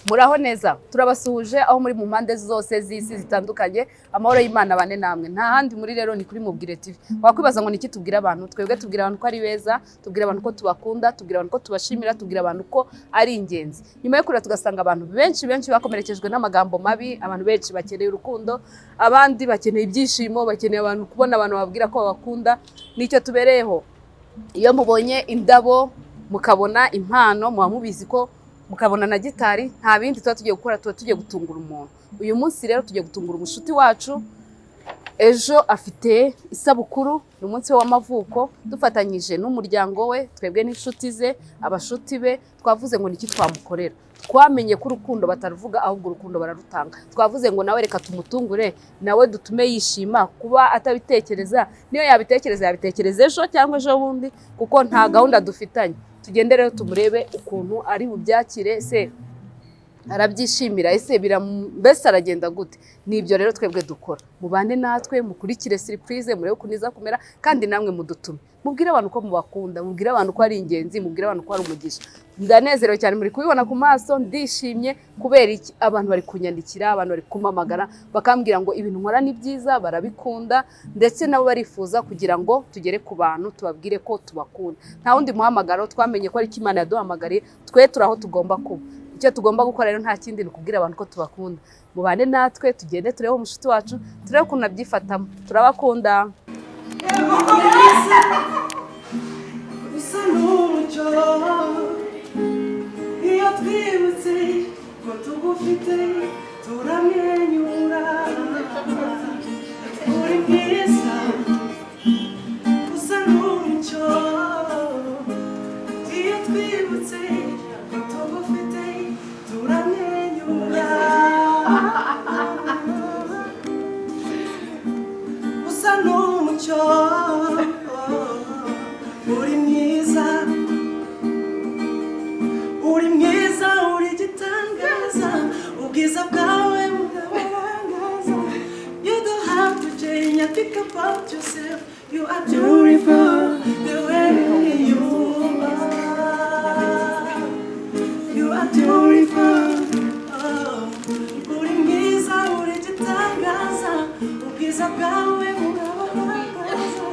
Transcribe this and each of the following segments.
Muraho neza, turabasuhuje aho muri mu mpande zose z'isi zitandukanye. Amahoro y'Imana bane namwe. Nta handi muri rero ni kuri Mubwire TV. Wakwibaza ngo niki tubwira abantu? Twebwe tubwira abantu ko ari beza, tubwira abantu ko tubakunda, tubwira abantu ko tubashimira, tubwira abantu ko ari ingenzi. Nyuma yo kurira tugasanga abantu benshi bakomerekejwe n'amagambo mabi, abantu benshi bakeneye urukundo, abandi bakeneye ibyishimo, bakeneye abantu kubona abantu babwira ko babakunda. Nicyo tubereyeho. Iyo mubonye indabo, mukabona impano, muba mubizi ko mukabona na gitari, nta bindi tuba tugiye gukora, tuba tugiye gutungura umuntu. Uyu munsi rero tugiye gutungura umushuti wacu. Ejo afite isabukuru, ni umunsi we w'amavuko, dufatanyije n'umuryango we, twebwe n'inshuti ze, abashuti be. Twavuze ngo niki twamukorera. Twamenye ko urukundo bataruvuga, ahubwo urukundo bararutanga. Twavuze ngo nawe reka tumutungure, nawe dutume yishima. Kuba atabitekereza, niyo yabitekereza ejo cyangwa ejo bundi, kuko nta gahunda dufitanye. Tugende rero tumurebe ukuntu ari bubyakire, se arabyishimira, ese mbese aragenda gute. Nibyo rero twebwe dukora. Mubane natwe, mukurikire surprise, murebe ukuntu iza kumera, kandi namwe mudutume. Mubwire abantu ko mubakunda, mubwire abantu ko ari ingenzi, mubwire abantu ko ari umugisha. Ndanezerewe cyane, muri kubibona ku maso, ndishimye kubera iki abantu bari kunyandikira, abantu bari kumamagara, bakambwira ngo ibintu nkora ni byiza, barabikunda, ndetse nabo barifuza kugira ngo tugere ku bantu tubabwire ko tubakunda. Nta wundi muhamagaro, twamenye ko ari Imana yaduhamagariye, twe turaho tugomba kuba. Icyo tugomba gukora rero nta kindi ni kubwira abantu ko tubakunda. Mubane natwe, tugende turebe umushuti wacu, turebe ukuntu abyifatamo. Turabakunda. Bisa n'umucyo iyo twibutse ko tugufite turamwenyura. Uri mwiza usa n'umucyo iyo twibutse ko tugufite turamwenyura. Usa n'umucyo uri mwiza, uri mwiza, uri gitangaza, ubwiza bwawe burabarangaza. You don't have to change a think about yourself. You are beautiful the way you are. You are beautiful. Oh, uri mwiza, uri gitangaza, ubwiza bwawe burabarangaza.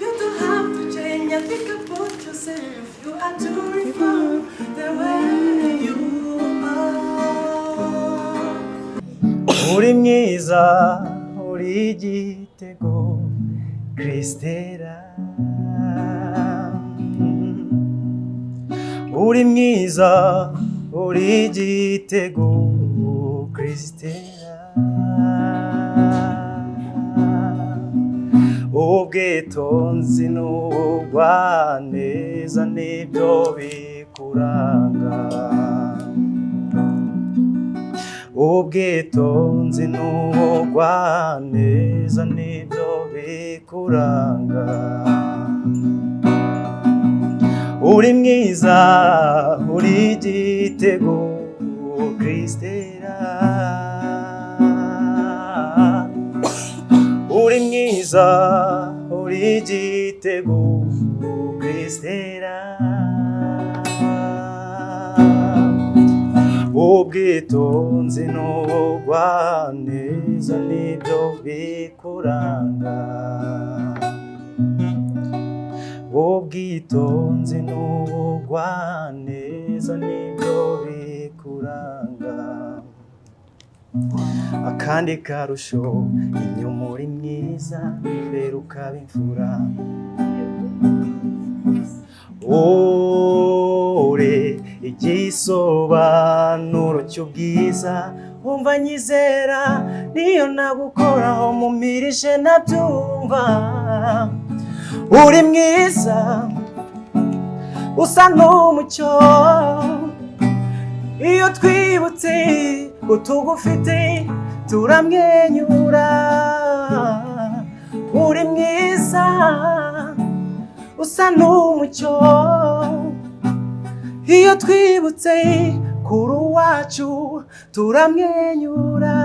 You don't have to change a think about yourself. You are beautiful the way you are. Uri mwiza, uri igitego, Kristera. Uri mwiza, uri igitego, Kristera. Ubwitonzi n'ubugwaneza nibyo bikuranga. Ubwitonzi n'ubugwaneza nibyo bikuranga. Uri mwiza, uri igitego, Kristera. Uri mwiza, uri igitego, Kristera. Ubwitonzi n'ubugwaneza nibyo bikuranga. Ubwitonzi n'ubugwaneza nibyo bikuranga. Akandi karusho, inyuma uri mwiza, imbere ukaba imfura. Ore igisobanuro cy'ubwiza, wumva nyizera, niyo nagukoraho mumirije nabyumva. Uri mwiza, usa n'umucyo, iyo twibutse ko tugufite turamwenyura. Uri mwiza, usa n'umucyo, iyo twibutse kuri uwacu turamwenyura.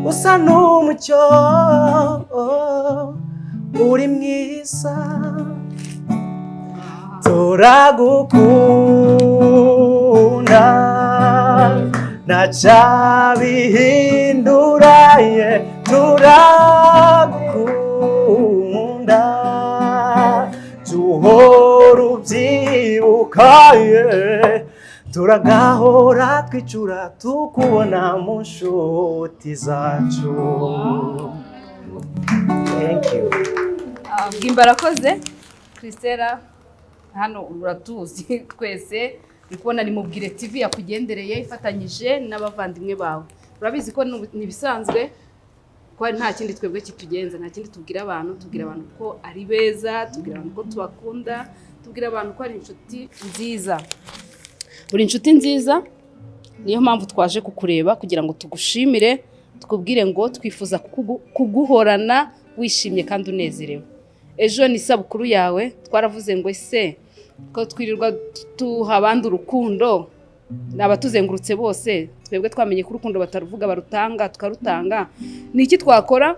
Usa n'umucyo, uri mwiza. turagukunda ntacabihindura turagukunda tuhora ubyibuka turagahora twicura tukubona mu nshuti zacu. Thank you. Bwimba arakoze. Christella hano uratuzi twese uri kubona ni Mubwire TV yakugendereye ifatanyije n'abavandimwe bawe. Urabizi ko nibisanzwe ko nta kindi twebwe kitugenza, nta kindi tubwira abantu ko ari beza, tubwira abantu ko tubakunda, tubwira abantu ko ari inshuti nziza. Uri inshuti nziza, niyo mpamvu twaje kukureba kugira ngo tugushimire, tukubwire ngo twifuza kuguhorana wishimye kandi unezerewe. Ejo ni isabukuru yawe, twaravuze ngo ese ko twirirwa tuhabanda urukundo n'abatuzengurutse bose, twebwe twamenye ko urukundo bataruvuga barutanga tukarutanga. Ni iki twakora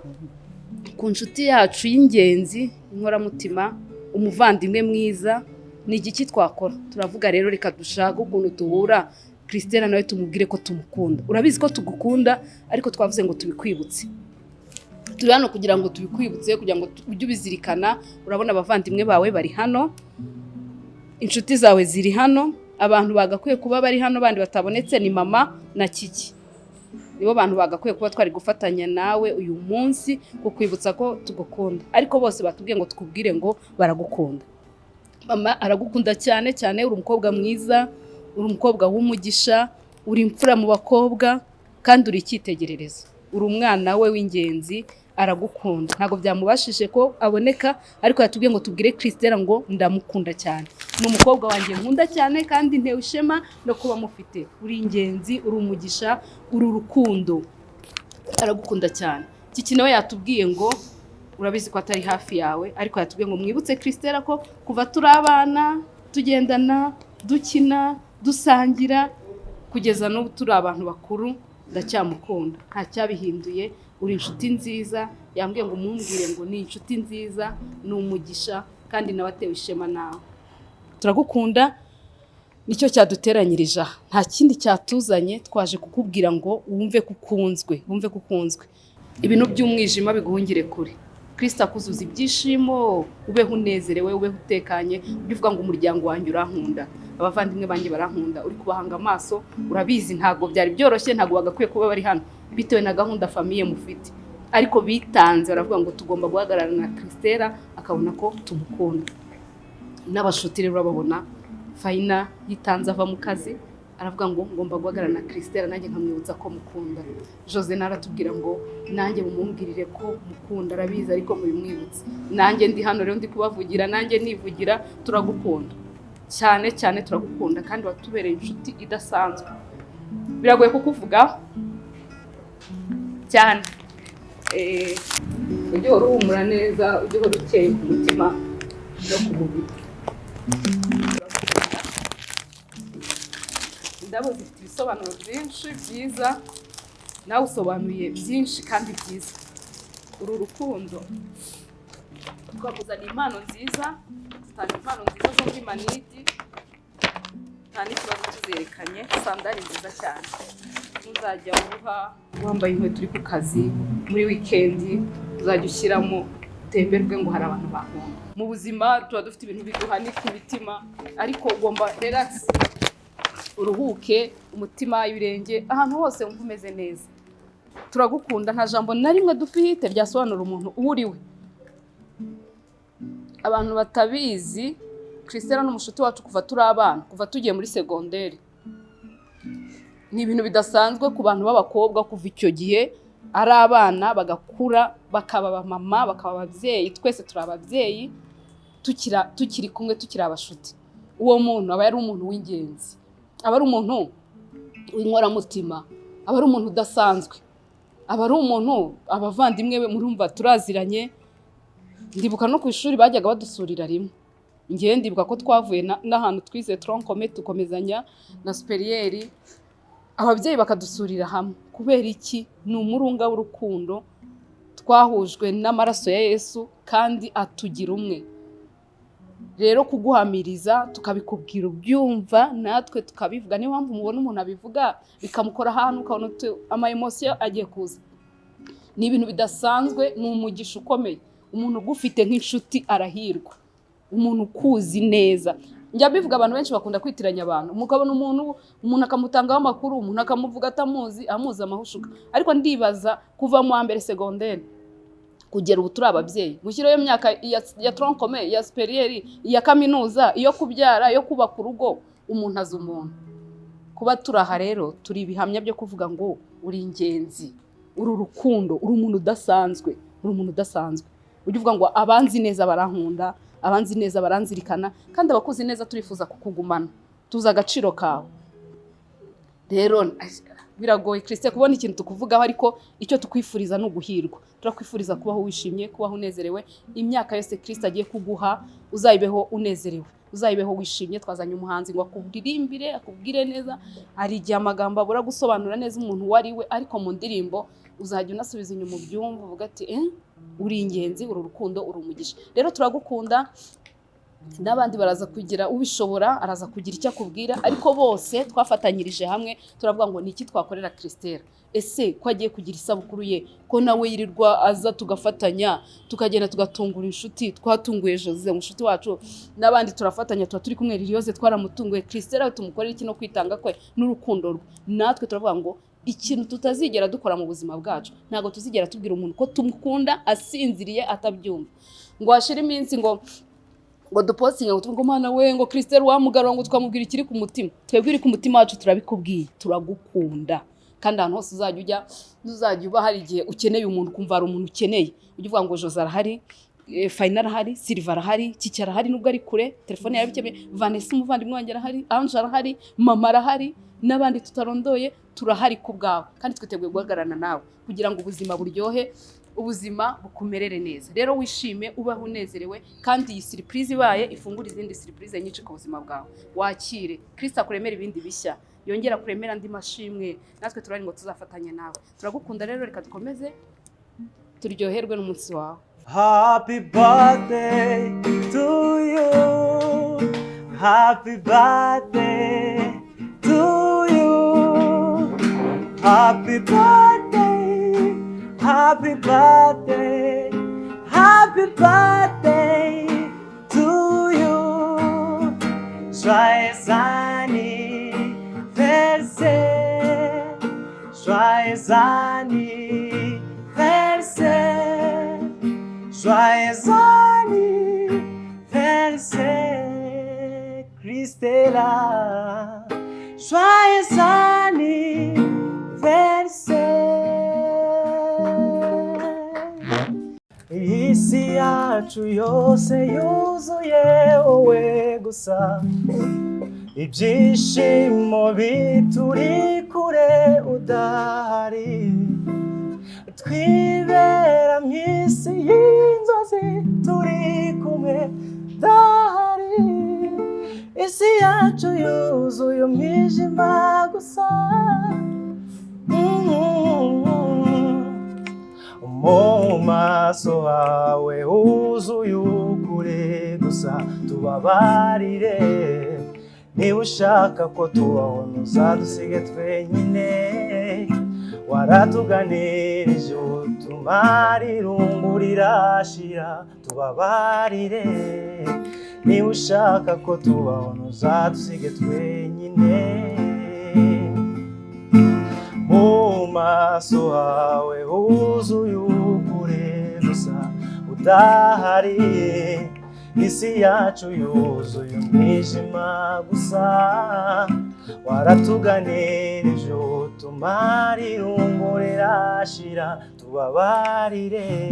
ku nshuti yacu y'ingenzi, inkoramutima, umuvandimwe mwiza? Ni igiki twakora? Turavuga rero reka dushaka ukuntu tuhura Christella nawe tumubwire ko tumukunda. Urabizi ko tugukunda ariko twavuze ngo tubikwibutse. Turi hano kugira ngo tubikwibutse, kugira ngo ujye ubizirikana. Urabona abavandimwe bawe bari hano, inshuti zawe ziri hano, abantu bagakwiye kuba bari hano bandi batabonetse ni mama na Kiki. Nibo bantu bagakwiye kuba twari gufatanya nawe uyu munsi kukwibutsa ko tugukunda. Ariko bose batubwiye ngo tukubwire ngo baragukunda. Mama aragukunda cyane cyane, uri umukobwa mwiza, uri umukobwa w'umugisha, uri imfura mu bakobwa kandi uri icyitegererezo. Uri umwana we w'ingenzi, aragukunda. Ntago byamubashije ko aboneka ariko yatubwiye ngo tubwire Christella ngo ndamukunda cyane. Ni umukobwa wanjye nkunda cyane kandi ntewe ishema no kuba mufite. Uri ingenzi, uri umugisha, uri urukundo. Aragukunda cyane. Kiki nawe yatubwiye ngo urabizi ko atari hafi yawe ariko yatubwiye ngo mwibutse Christella ko kuva turi abana tugendana, dukina, dusangira kugeza n'ubu turi abantu bakuru, ndacyamukunda. Nta cyabihinduye. Uri inshuti nziza, yambwiye ngo mumbwire ngo ni inshuti nziza, ni umugisha kandi nawe atewe ishema nawe. Turagukunda, nicyo cyaduteranyirije aha. Nta kindi cyatuzanye, twaje kukubwira ngo wumve kukunzwe, wumve kukunzwe. Ibintu by'umwijima biguhungire kure. Kristo akuzuza ibyishimo, ubeho unezerewe, ubeho utekanye, uvuga ngo umuryango wanjye urankunda, abavandimwe banjye barankunda. Uri kubahanga amaso, urabizi ntago byari byoroshye, ntago bagakwiye kuba bari hano bitewe na gahunda famille mufite, ariko bitanze baravuga ngo tugomba guhagarara na Christella akabona ko tumukunda. N'abashuti rero babona Faina yitanze ava mu kazi, aravuga ngo ngomba guhagarara na Christella nanjye nkamwibutsa ko mukunda. Jose naratubwira ngo nanjye mumumbwirire ko mukunda, arabizi ariko mubimwibutse. Nanjye ndi hano rero ndi kubavugira, nanjye nivugira. Turagukunda cyane cyane, turagukunda kandi watubereye inshuti idasanzwe. Biragoye kukuvuga cyane. Ujye uhumura neza, ujye ukeye ku mutima no ku mubiri. Indabo zifite ibisobanuro byinshi byiza, nawe usobanuye byinshi kandi byiza. Uru rukundo twakuzaniye impano nziza, tutanga impano nziza zo muri Manidi, nta n'ikibazo tuzerekanye. Sandali nziza cyane, uzajya uha wambaye inkweto uri ku kazi muri weekend, uzajya ushyiramo utemberwe ngo hari abantu bakunda. Mu buzima tuba dufite ibintu biduhanika imitima, ariko ugomba relax, uruhuke umutima, ibirenge, ahantu hose wumva umeze neza. Turagukunda, nta jambo na rimwe dufite ryasobanura umuntu uriwe. Abantu batabizi, Christella n'umushuti wacu kuva turi abana, kuva tugiye muri secondaire. Ni ibintu bidasanzwe ku bantu b'abakobwa kuva icyo gihe ari abana bagakura bakaba abamama, bakaba ababyeyi, twese turi ababyeyi, tukiri kumwe, tukiri abashuti. Uwo muntu aba yari umuntu w'ingenzi, aba ari umuntu w'inkoramutima, aba ari umuntu udasanzwe, aba ari umuntu abavandimwe be murumva turaziranye. Ndibuka no ku ishuri bajyaga badusurira rimwe. Ngiye ndibuka ko twavuye n'ahantu twize troncome tukomezanya na superieri, ababyeyi bakadusurira hamwe. Kubera iki? Ni umurunga w'urukundo, twahujwe n'amaraso ya Yesu kandi atugira umwe. rero kuguhamiriza tukabikubwira ubyumva natwe tukabivuga. Niyo mpamvu mubona umuntu abivuga bikamukora ahantu ukabona ama emotion agiye kuza. Ni ibintu bidasanzwe, ni umugisha ukomeye. Umuntu ugufite nk'inshuti arahirwa, umuntu ukuzi neza. Njya bivuga abantu benshi bakunda kwitiranya abantu, mukabona umuntu akamutangaho amakuru, umuntu akamuvuga atamuzi, amuzi amahushuka. Ariko ndibaza kuva mu wa mbere secondaire kugera ubu turi ababyeyi, mushyiraho imyaka ya tronc commun, ya superieur, ya kaminuza, iyo kubyara, yo kubaka urugo, umuntu azi umuntu. Kuba turaha rero turi ibihamya byo kuvuga ngo uri ingenzi, uri urukundo, uri umuntu udasanzwe, ujye uvuga ngo abanzi neza barankunda, abanzi neza baranzirikana, kandi abakuzi neza turifuza kukugumana, tuzi agaciro kawe. Rero biragoye Christian kubona ikintu tukuvugaho, ariko icyo tukwifuriza ni uguhirwa. Turakwifuriza kubaho wishimye, kubaho unezerewe. Imyaka yose Kristo agiye kuguha uzayibeho unezerewe, uzayibeho wishimye. Twazanye umuhanzi ngo akubwirimbire, akubwire neza. Hari igihe amagambo abura gusobanura neza umuntu wari we, ariko mu ndirimbo uzajya unasubiza inyuma ubyumva uvuga ati uri ingenzi, uri urukundo, uri umugisha. Rero turagukunda, n'abandi baraza kugira ubishobora araza kugira icyo akubwira, ariko bose twafatanyirije hamwe turavuga ngo niki twakorera Christelle. Ese ko agiye kugira isabukuru ye, ko nawe yirirwa aza tugafatanya, tukagenda tugatungura inshuti, twatunguye Jose umushuti wacu, n'abandi turafatanya, tuba turi kumwe. Liliose twaramutunguye, Christelle tumukorera iki no kwitanga kwe n'urukundo rwe. Natwe turavuga ngo ikintu tutazigera dukora mu buzima bwacu, ntago tuzigera tubwira umuntu ko tumukunda asinziriye atabyumva, ngo hashira iminsi ngo dupostinga ngo mana we ngo Christelle wamugarura ngo twamubwira ikiri ku mutima. Twebwe iri ku mutima wacu turabikubwiye, turagukunda. Kandi ahantu hose uzajya uba hari igihe ukeneye umuntu, kumva hari umuntu ukeneye, ujye uvuga ngo Jose arahari, Fayina arahari, Silva arahari, Kiki arahari nubwo ari kure, telefone yarabikemeye, Vanessa umuvandimwe wanjye arahari, Ange arahari, mama arahari, n'abandi tutarondoye turahari ku bwawe. Kandi twiteguye guhagararana nawe kugira ngo ubuzima buryohe, ubuzima bukumerere neza. Rero wishime, ubaho unezerewe, kandi iyi surprise ibaye ifungura izindi surprise nyinshi ku buzima bwawe. Wakire Kristo akuremera ibindi bishya, yongera kuremera andi mashimwe. Natwe turari ngo tuzafatanye nawe. Turagukunda rero, reka dukomeze turyoherwe n'umunsi wawe. Happy birthday to you, happy birthday to you, happy birthday, happy birthday, happy birthday to you. Joyeux anniversaire, joyeux anniversaire, joyeux anniversaire, Christella, joyeux anniversaire. Isi yacu yose yuzuye wowe gusa, ibyishimo bituri kure udahari, twibera mu isi y'inzozi turi kumwe udahari. Isi yacu yuzuye umwijima gusa, mu maso hawe huzuye ukuri gusa. Tubabarire, niba ushaka ko tubaho ntuzadusige twenyine. Waratuganirije utumara irungu rirashira. Tubabarire, niba ushaka ko tubaho ntuzadusige twenyine. Mu maso hawe huzuye ukuri gusa udahari. Isi yacu yuzuye umwijima gusa. Waratuganirije utumara irungu rirashira. Tubabarire,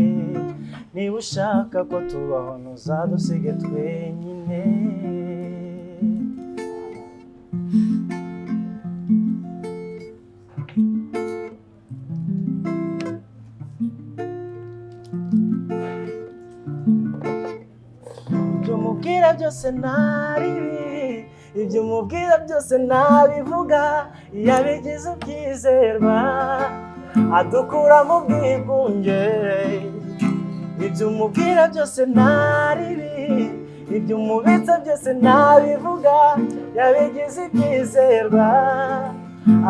niba ushaka ko tubaho ntuzadusige twenyine. Ibyo umubwira byose naribi, ibyo umubwira byose nabivuga. Iyo abigize ubyizerwa adukura mu bwigunge. Ibyo umubwira byose naribi, ibyo umubitsa byose nabivuga yabigize ibyizerwa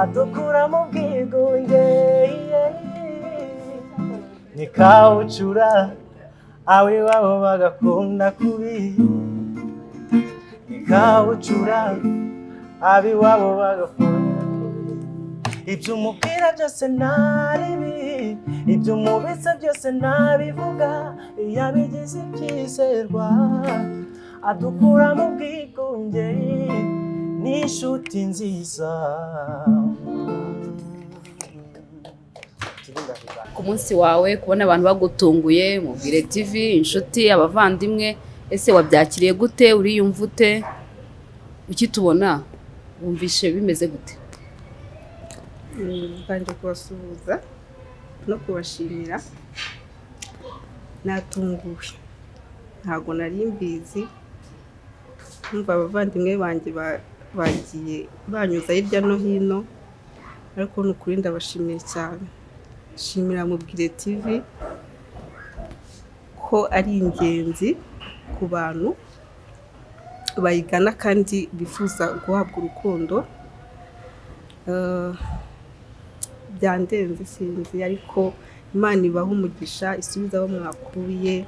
adukura mu bwigunge nikawucura ab'iwabo bagakunda kubi nikawucura ab'iwabo bagakunda kubi ibyo umubwira byose naribi ibyo umubitsa byose nabivuga yabigize ibyizerwa adukura mu bwigunge n'inshuti nziza. ku munsi wawe kubona abantu bagutunguye Mubwire TV, inshuti, abavandimwe, ese wabyakiriye gute? Uriyumva ute ukitubona? Wumvishe bimeze gute? Mbanje kubasuhuza no kubashimira. Natunguwe, ntabwo nari mbizi. Numva abavandimwe banjye bagiye banyuza hirya no hino, ariko n'ukuri ndabashimiye cyane. Shimira Mubwire TV ko ari ingenzi ku bantu bayigana kandi bifuza guhabwa urukundo. Byandenze sinzi, ariko Imana ibaha umugisha, isubiza abo mwakuye.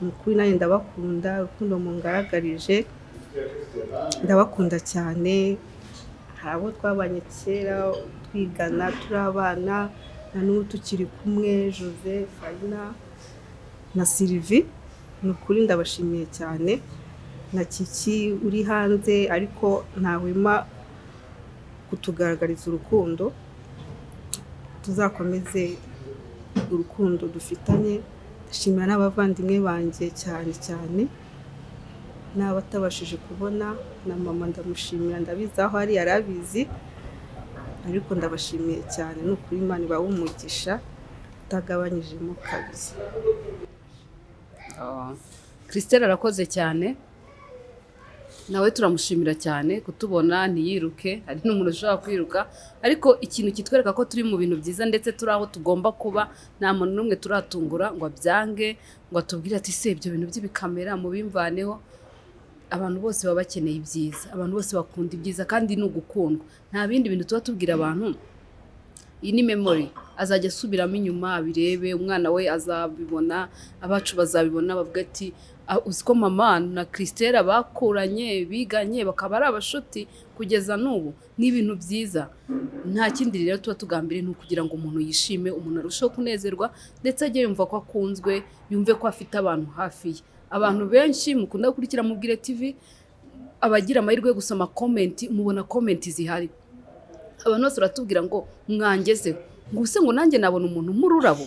Mukuri nanjye ndabakunda, urukundo mungaragarije ndabakunda cyane. Hari abo twabanye kera twigana turi abana, na n'ubu tukiri kumwe, Joseph, Faina na Sylvie. Ni ukuri ndabashimiye cyane. Na Kiki uri hanze ariko ntawema kutugaragariza urukundo. Tuzakomeze urukundo dufitanye. Ndashimira n'abavandimwe banjye cyane cyane, n'abatabashije kubona. Na mama ndamushimira, ndabizi aho ari yarabizi, ariko ndabashimiye cyane. Ni ukuri Imana ibaha umugisha utagabanyijemo kabisa. Christelle arakoze cyane, nawe turamushimira cyane kutubona ntiyiruke. Hari n'umuntu ushobora kwiruka, ariko ikintu kitwereka ko turi mu bintu byiza ndetse turi aho tugomba kuba. Nta muntu n'umwe turatungura ngo abyange, ngo atubwire ati se ibyo bintu by'ibikamera mubimvaneho. Abantu bose baba bakeneye ibyiza, abantu bose bakunda ibyiza kandi ni ugukundwa. Nta bindi bintu tuba tubwira abantu. Iyi ni memory, azajya asubiramo inyuma abirebe, umwana we azabibona, abacu bazabibona, bavuga ati uziko mama na Christelle bakuranye biganye bakaba ari abashuti kugeza n'ubu. Ni ibintu byiza. Nta kindi rero tuba tugambiriye ni ukugira ngo umuntu yishime, umuntu arusheho kunezerwa, ndetse ajye yumva ko akunzwe, yumve ko afite abantu hafi ye. Abantu benshi mukunda gukurikira Mubwire TV, abagira amahirwe yo gusoma comment, mubona comment zihari. Abantu bose baratubwira ngo mwangezeho, ngo use ngo nanjye nabona umuntu mururabo,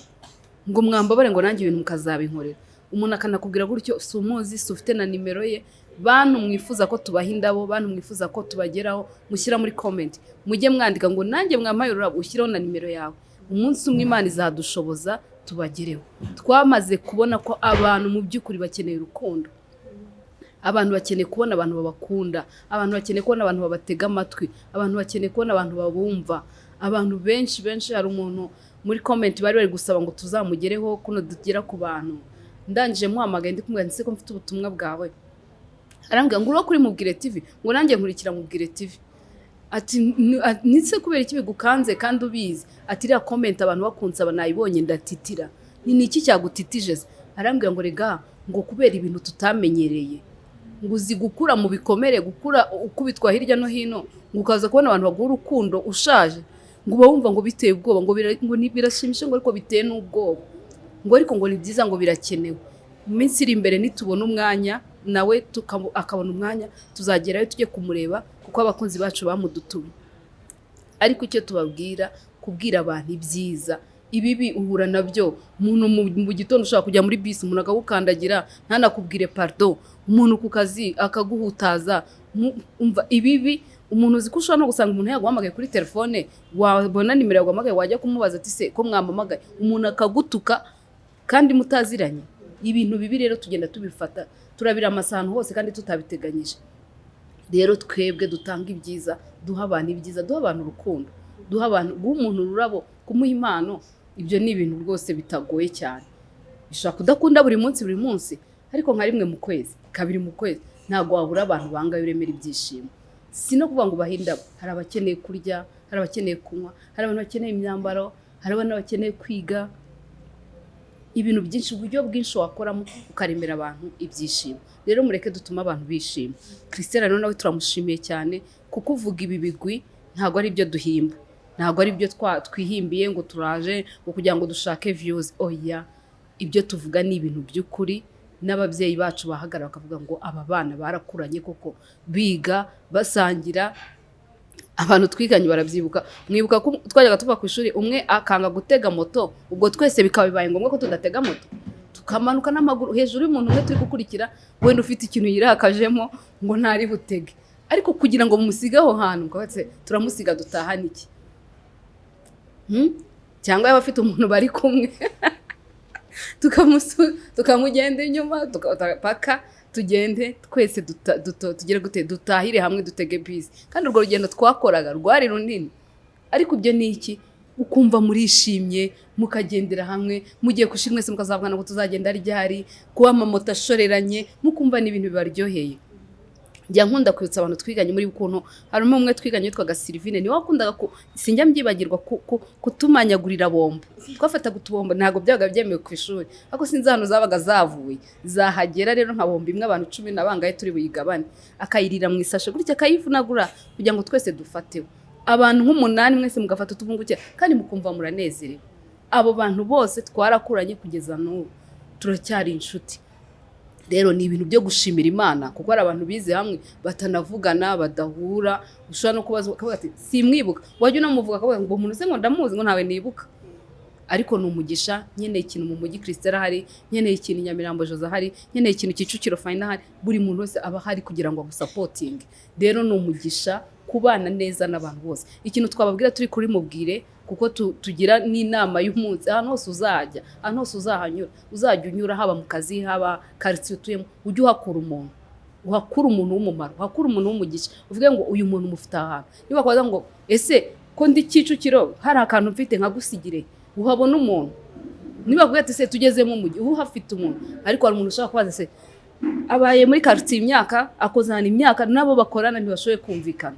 ngo mwambabare ngo nanjye ibintu mukazabinkorera. Umuntu akanakubwira gutyo si umuzi, si ufite na nimero ye. Bantu mwifuza ko tubaha indabo, bantu mwifuza ko tubageraho, mushyira muri comment, mujye mwandika ngo nanjye mwamaye ururabo, ushyiraho na nimero yawe. Umunsi umwe Imana izadushoboza tubagereho. Twamaze kubona ko abantu mu by'ukuri bakeneye urukundo. Abantu bakeneye kubona abantu babakunda, abantu bakeneye kubona abantu babatega amatwi, abantu bakeneye kubona abantu babumva. Abantu benshi hari umuntu muri comment bari gusaba ngo tuzamugereho kuno dugera ku bantu. Ndangije muhamagaye ndi kumubwira nse ko mfite ubutumwa bwawe. Arambwira ngo uri kuri Mubwire TV, ngo nanjye nkurikira Mubwire TV. Ati nitse kubera iki bigukanze kandi ubizi. Ati iriya comment abantu bakunze abanayibonye ndatitira. Ni iki cyagutitije? Arambwira ngo rega ngo kubera ibintu tutamenyereye, ngo uzi gukura mu bikomere, gukura ukubitwa hirya no hino, ngo ukaza kubona abantu baguha urukundo ushaje, ngo uba wumva ngo biteye ubwoba, ngo birashimishe, ngo ariko biteye n'ubwoba, ngo ariko ngo ni byiza, ngo birakenewe. Mu minsi iri imbere nitubona umwanya nawe akabona umwanya, tuzagerayo tujye kumureba kuko abakunzi bacu bamudutumye. Ariko icyo tubabwira, kubwira abantu ibyiza. Ibibi uhura nabyo. Umuntu mu gitondo ushaka kujya muri bisi, umuntu akagukandagira ntanakubwire pardon. Umuntu ku kazi akaguhutaza. Umva ibibi, umuntu uzi ko ushobora no gusanga umuntu yaguhamagaye kuri telefone, wabona nimero yaguhamagaye, wajya kumubaza ati se ko mwamamagaye, umuntu akagutuka kandi mutaziranye. Ibintu bibi rero tugenda tubifata, turabira amasahano hose kandi tutabiteganyije. Rero twebwe dutanga ibyiza, duha abantu ibyiza, duha abantu urukundo, duha abantu umuntu ururabo, kumuha impano. Ibyo ni ibintu rwose bitagoye cyane. Bishaka kudakunda buri munsi, ariko nka rimwe mu kwezi, kabiri mu kwezi ntabwo wabura abantu bangaye uremera ibyishimo. Si no kuvuga ngo bahindaba, hari abakeneye kurya, hari abakeneye kunywa, hari abantu bakeneye imyambaro, hari abantu bakeneye kwiga, ibintu byinshi, uburyo bwinshi wakoramo ukaremera abantu ibyishimo. Rero mureke dutuma abantu bishima. Christelle rero nawe turamushimiye cyane kuko uvuga ibi bigwi ntabwo ari ibyo duhimba, ntabwo ari ibyo twihimbiye ngo turaje ngo kugira ngo dushake views. Oya, ibyo tuvuga ni ibintu by'ukuri, n'ababyeyi bacu bahagarara bakavuga ngo aba bana barakuranye koko, biga basangira. Abantu twiganye barabyibuka, mwibuka ko twajyaga tuva ku ishuri umwe akanga gutega moto, ubwo twese bikaba bibaye ngombwa ko tudatega moto, tukamanuka n'amaguru hejuru y'umuntu umwe turi gukurikira, wenda ufite ikintu yirakajemo ngo ntari butege, ariko kugira ngo musige aho hantu mukabetse turamusiga dutahana iki, cyangwa yaba afite umuntu bari kumwe tukamugenda inyuma paka tugende twese tugere gute dutahire hamwe dutege bisi. Kandi urwo rugendo twakoraga rwari runini, ariko ibyo ni iki? Ukumva murishimye mukagendera hamwe, mugiye kushira mwese mukazavugana ngo tuzagenda ryari, kuba amamoto ashoreranye, mukumva ni ibintu bibaryoheye. Njya nkunda kwibutsa abantu twiganye muri ukuntu harimo umwe twiganye yitwaga Sylvine, ni wakundaga sinjya mbyibagirwa kutumanyagurira bombo. Twafataga utubombo ntago byabaga byemewe ku ishuri, ariko sinzi hano zabaga zavuye zahagera, rero nka bombo imwe abantu 10 nabangaye turi buyigabane, akayirira mu isashe gutya akayivunagura kugira ngo twese dufateho. Abantu nk'umunani mwese mugafata utubunguke kandi mukumva muranezerewe. Abo bantu bose twarakuranye kugeza n'ubu turacyari inshuti. Rero ni ibintu byo gushimira Imana kuko ari abantu bize hamwe batanavugana badahura, ushobora no kubaza ati simwibuka, wajya unamuvuga akavuga ngo umuntu se ngo ndamuzi ngo ntawe nibuka. Ariko ni umugisha, nkeneye ikintu mu mujyi Christelle ahari, nkeneye ikintu Nyamirambo Jose ahari, nkeneye ikintu Kicukiro Fine ahari, buri muntu wese aba ahari kugira ngo agusapotinge. Rero ni umugisha kubana neza n'abantu bose. Ikintu twababwira turi kuri mubwire kuko tugira n'inama y'umunsi, ahantu hose uzajya, ahantu hose uzahanyura, uzajya unyura haba mu kazi haba quartier utuyemo, ujye uhakura umuntu, uhakura umuntu w'umumaro, uhakura umuntu w'umugisha, uvuge ngo uyu muntu mufite ahantu. Niba kwaza ngo ese ko ndi Kicukiro hari akantu mfite nkagusigire, uhabona umuntu. Niba kuvuga ati se tugeze mu mujyi uhafite umuntu, ariko hari umuntu ushaka kubaza se abaye muri quartier imyaka akozana imyaka nabo bakorana ntibashoboye kumvikana.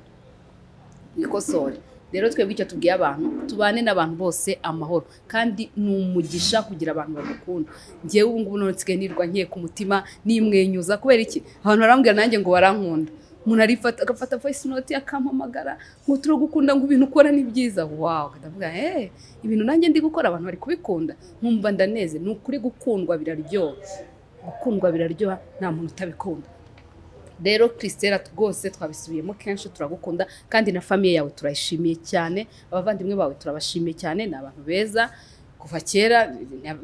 Nikosore. Rero twebwe icyo tubwiye abantu, tubane n'abantu bose amahoro, kandi ni umugisha kugira abantu bagukunda. Ngiye ubu ngubu none nsigaye nirwa nke ku mutima nimwenyuza kubera iki? Abantu barambwira nanjye ngo barankunda. Umuntu arifata agafata voice note akampamagara ngo turagukunda ngo ibintu ukora ni byiza. Wow, kadavuga ibintu nanjye ndi gukora abantu bari kubikunda, nkumva ndaneze. Ni ukuri gukundwa biraryoha, gukundwa biraryoha, nta muntu utabikunda. Rero Christelle rwose twabisubiyemo kenshi, turagukunda kandi na famille yawe turayishimiye cyane, abavandimwe bawe turabashimiye cyane, ni abantu beza kuva kera.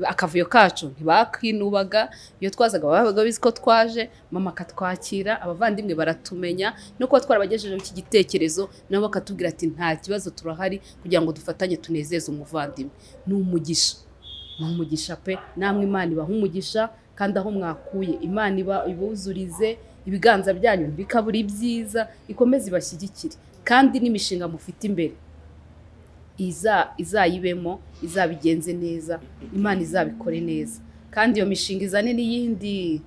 Akavuyo kacu ntibakinubaga, iyo twazaga babaga bizi ko twaje, mama akatwakira, abavandimwe baratumenya no kuba twarabagejeje iki gitekerezo nabo bakatubwira ati nta kibazo turahari kugira ngo dufatanye tunezeze umuvandimwe. Ni umugisha, ni umugisha pe. Namwe Imana ibaha umugisha, kandi aho mwakuye Imana ibuzurize ibiganza byanyu bikabura ibyiza, ikomeze ibashyigikire, kandi n'imishinga mufite imbere izayibemo, izabigenze neza, Imana izabikore neza, kandi iyo mishinga izane n'iyindi.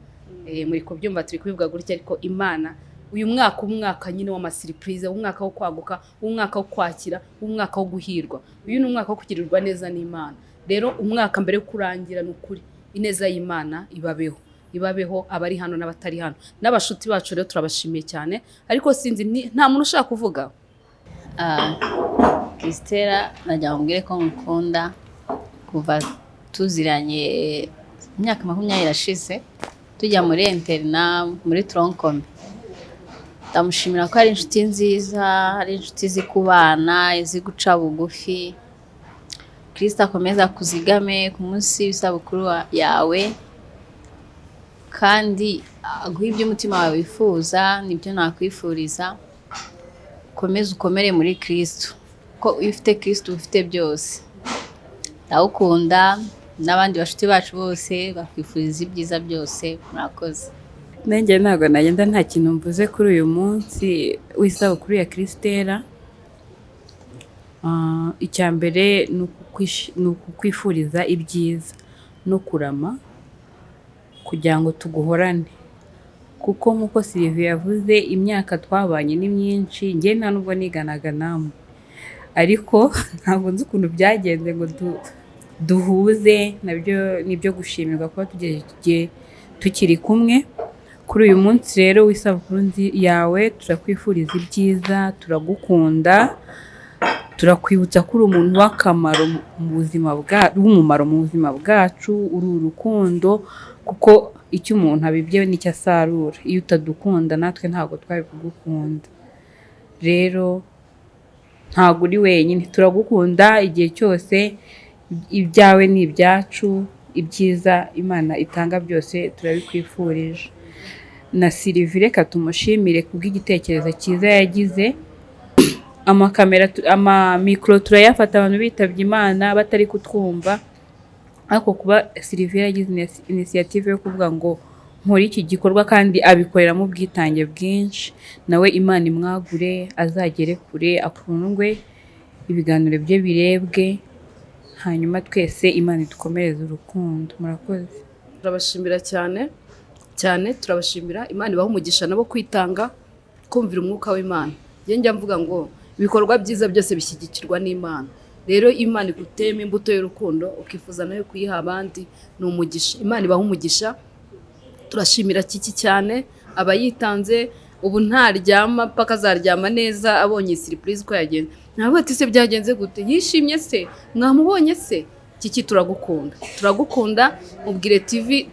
Muri kubyumva turi kubivuga gutya, ariko Imana uyu mwaka umwaka nyine w'amasiripurize, umwaka wo kwaguka, umwaka wo kwakira, umwaka wo guhirwa. Uyu ni umwaka wo kugirirwa neza n'Imana. Rero umwaka mbere yo kurangira ni ukuri ineza y'Imana ibabeho abari hano n'abatari hano, n'abashuti bacu rero turabashimiye cyane. Ariko sinzi nta muntu ushaka kuvuga. Christelle najya mbwire ko mukunda kuva tuziranye imyaka 20 irashize, tujya muri interna muri Troncome. Ndamushimira ko ari inshuti nziza, ari inshuti zikubana, izi guca bugufi. Kristo akomeza kuzigame ku munsi w'isabukuru yawe, kandi aguha ibyo umutima wawe wifuza, nibyo nakwifuriza. Komeza ukomere muri Kristo, ko ufite Kristo ufite byose. Ndagukunda, n'abandi bashuti bacu bose bakwifuriza ibyiza byose. Murakoze. Nanjye ntabwo nagenda nta kintu mvuze kuri uyu munsi w'isabukuru ya Christelle. Icya mbere ni ukukwifuriza ibyiza no kurama kugira ngo tuguhorane, kuko nk'uko Sylvie yavuze imyaka twabanye ni myinshi, njye nta nubwo niganaga namwe, ariko ntabwo nzi ukuntu byagenze ngo duhuze, nabyo ni ibyo gushimirwa kuba tugejeje tukiri kumwe. Kuri uyu munsi rero w'isabukuru yawe turakwifuriza ibyiza, turagukunda, turakwibutsa ko uri umuntu w'akamaro w'umumaro mu buzima bwacu, uri urukundo, kuko icyo umuntu abibye nicyo asarura. Iyo utadukunda natwe ntabwo twari kugukunda. Rero ntabwo uri wenyine, turagukunda igihe cyose, ibyawe ni ibyacu, ibyiza Imana itanga byose turabikwifurije. Na Sylvie reka tumushimire kubw'igitekerezo cyiza yagize. Amamikoro turayafata abantu bitabye Imana batari kutwumva, ariko kuba Sylvie yagize initiative yo kuvuga ngo nkora iki gikorwa kandi abikoreramo ubwitange bwinshi, nawe Imana imwagure, azagere kure, akundwe, ibiganiro bye birebwe, hanyuma twese Imana idukomereze urukundo. Murakoze. Turabashimira cyane cyane, turabashimira. Imana ibaha umugisha nabo kwitanga, kumvira umwuka w'Imana. Njya mvuga ngo ibikorwa byiza byose bishyigikirwa n'Imana. Rero Imana igutema imbuto y'urukundo ukifuza nayo kuyiha abandi, ni umugisha. Imana ibaha umugisha. Turashimira Kiki cyane abayitanze, ubu ntaryama paka azaryama neza abonye surprise ko yagenze. Ntabwo ati se byagenze gute, yishimye se, mwamubonye se. Kiki turagukunda, turagukunda. Mubwire TV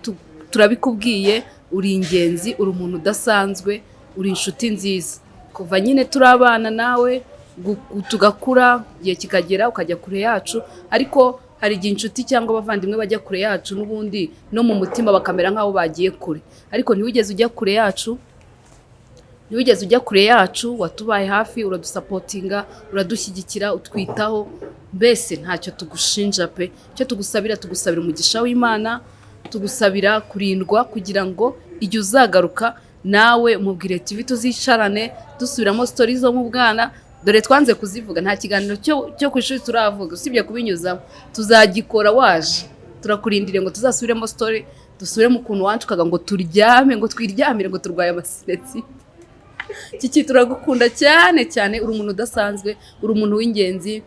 turabikubwiye, uri ingenzi, uri umuntu udasanzwe, uri inshuti nziza. Kuva nyine turi abana nawe tugakura, igihe kikagera ukajya kure yacu, ariko hari igihe inshuti cyangwa abavandimwe bajya kure yacu n'ubundi no mu mutima bakamera nk'aho bagiye kure, ariko ntiwigeze ujya kure yacu, watubaye hafi, uradusapotinga, uradushyigikira, utwitaho, mbese ntacyo tugushinja pe. Icyo tugusabira umugisha w'Imana, tugusabira kurindwa kugira ngo igihe uzagaruka nawe Mubwire TV tuzicarane dusubiramo stories zo mu bwana. Dore twanze kuzivuga, nta kiganiro cyo ku ishuri turavuga, usibye kubinyuzamo. Tuzagikora waje, turakurindire ngo tuzasubiremo story, dusubire mu kuntu wancukaga ngo turyame, ngo twiryamire, ngo turwaye amasireti. Kiki turagukunda cyane cyane, uri umuntu udasanzwe, uri umuntu w'ingenzi,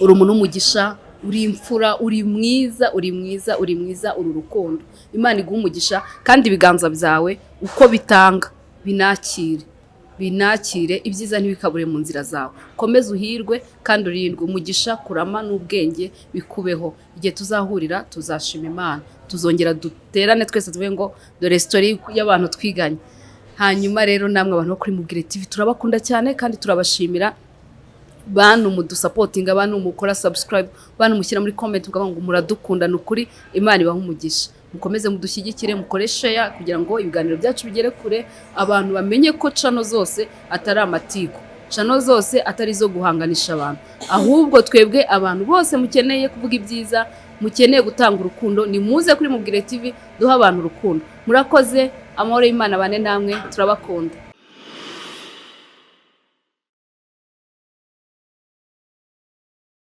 uri umuntu w'umugisha, uri imfura, uri mwiza, uri urukundo. Imana iguha umugisha, kandi ibiganza byawe uko bitanga binakire ibyiza ntibikabure mu nzira zawe. Komeza uhirwe kandi urindwe, umugisha, kurama n'ubwenge bikubeho. Igihe tuzahurira tuzashima Imana, tuzongera duterane twese tuvuge ngo dore story y'abantu twiganye. Hanyuma rero namwe abantu bo kuri Mubwire TV turabakunda cyane kandi turabashimira. Bantu mudusapotinga, bantu mukora subscribe, bantu mushyira muri comment ukavuga ngo muradukunda, n'ukuri. Imana ibaha umugisha. Mukomeze mudushyigikire, mukore share kugira ngo ibiganiro byacu bigere kure, abantu bamenye ko channel zose atari amatiku, channel zose atari zo guhanganisha abantu, ahubwo twebwe abantu bose mukeneye kuvuga ibyiza, mukeneye gutanga urukundo, ni muze kuri Mubwire TV duha abantu urukundo. Murakoze, amahoro y'Imana bane namwe, turabakunda.